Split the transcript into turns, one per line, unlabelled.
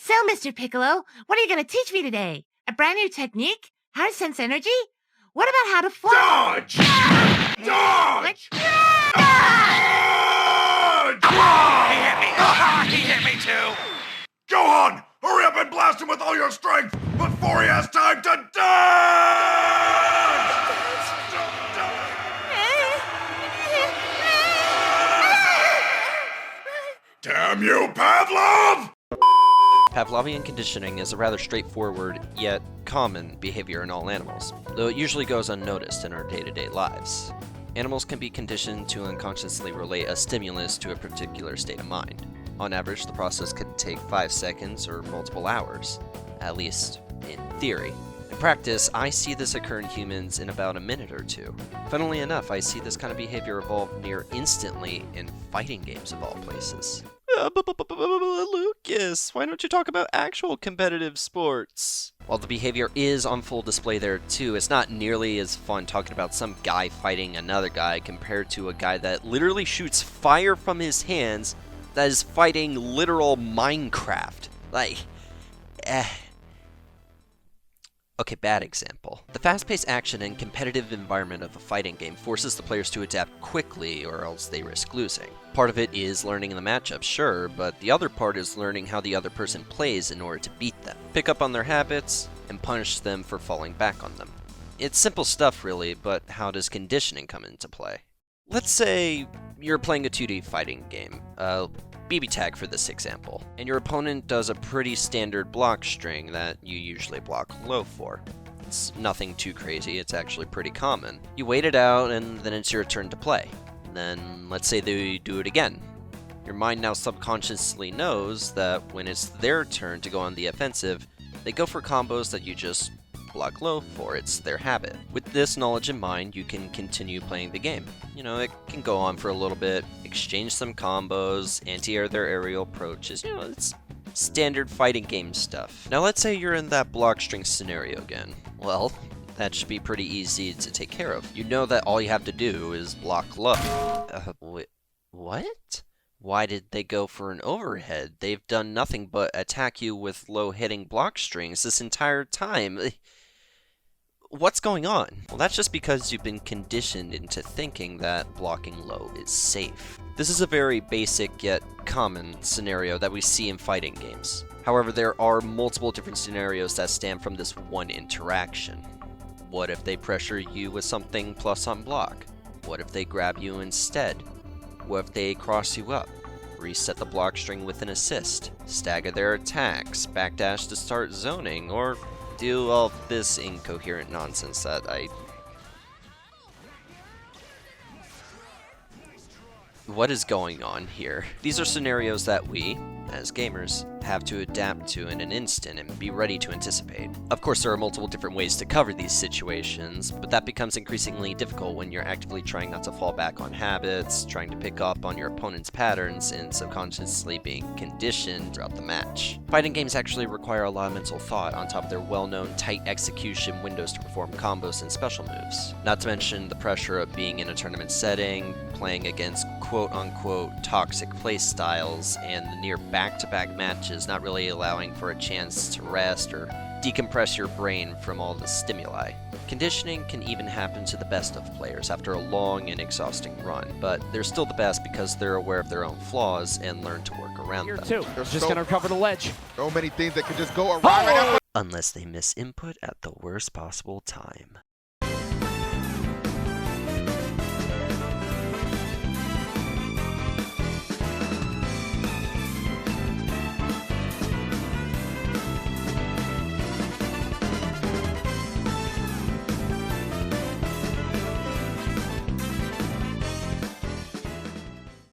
So, Mr. Piccolo, what are you going to teach me today? A brand new technique? How to sense energy? What about how to fly?
Dodge! Dodge! Dodge!
He hit me too!
Gohan, hurry up and blast him with all your strength before he has time to dodge! Damn you, Pavlov!
Pavlovian conditioning is a rather straightforward, yet common behavior in all animals, though it usually goes unnoticed in our day-to-day lives. Animals can be conditioned to unconsciously relate a stimulus to a particular state of mind. On average, the process could take 5 seconds or multiple hours, at least in theory. In practice, I see this occur in humans in about a minute or two. Funnily enough, I see this kind of behavior evolve near instantly in fighting games of all places. Lucas, why don't you talk about actual competitive sports? While the behavior is on full display there too, it's not nearly as fun talking about some guy fighting another guy compared to a guy that literally shoots fire from his hands that is fighting literal Minecraft. Okay, bad example. The fast-paced action and competitive environment of a fighting game forces the players to adapt quickly or else they risk losing. Part of it is learning in the matchup, sure, but the other part is learning how the other person plays in order to beat them. Pick up on their habits and punish them for falling back on them. It's simple stuff really, but how does conditioning come into play? Let's say you're playing a 2D fighting game, BB tag for this example, and your opponent does a pretty standard block string that you usually block low for. It's nothing too crazy, it's actually pretty common. You wait it out and then it's your turn to play. Then let's say they do it again. Your mind now subconsciously knows that when it's their turn to go on the offensive, they go for combos that you just block low for. It's their habit. With this knowledge in mind, you can continue playing the game. You know, it can go on for a little bit, exchange some combos, anti-air their aerial approaches, it's standard fighting game stuff. Now let's say you're in that block string scenario again. Well, that should be pretty easy to take care of. You know that all you have to do is block low. Wait, what? Why did they go for an overhead? They've done nothing but attack you with low hitting block strings this entire time. What's going on? Well, that's just because you've been conditioned into thinking that blocking low is safe. This is a very basic yet common scenario that we see in fighting games. However, there are multiple different scenarios that stem from this one interaction. What if they pressure you with something plus on block? What if they grab you instead? What if they cross you up? Reset the block string with an assist? Stagger their attacks? Backdash to start zoning? Or do all this incoherent nonsense that What is going on here? These are scenarios that we, as gamers, have to adapt to in an instant and be ready to anticipate. Of course, there are multiple different ways to cover these situations, but that becomes increasingly difficult when you're actively trying not to fall back on habits, trying to pick up on your opponent's patterns, and subconsciously being conditioned throughout the match. Fighting games actually require a lot of mental thought on top of their well-known tight execution windows to perform combos and special moves. Not to mention the pressure of being in a tournament setting, playing against quote-unquote toxic play styles, and the near back-to-back matches not really allowing for a chance to rest or decompress your brain from all the stimuli. Conditioning can even happen to the best of players after a long and exhausting run, but they're still the best because they're aware of their own flaws and learn to work around them.
Here too. They're just gonna recover the ledge.
So many things that could just go awry right now.
Unless they miss input at the worst possible time.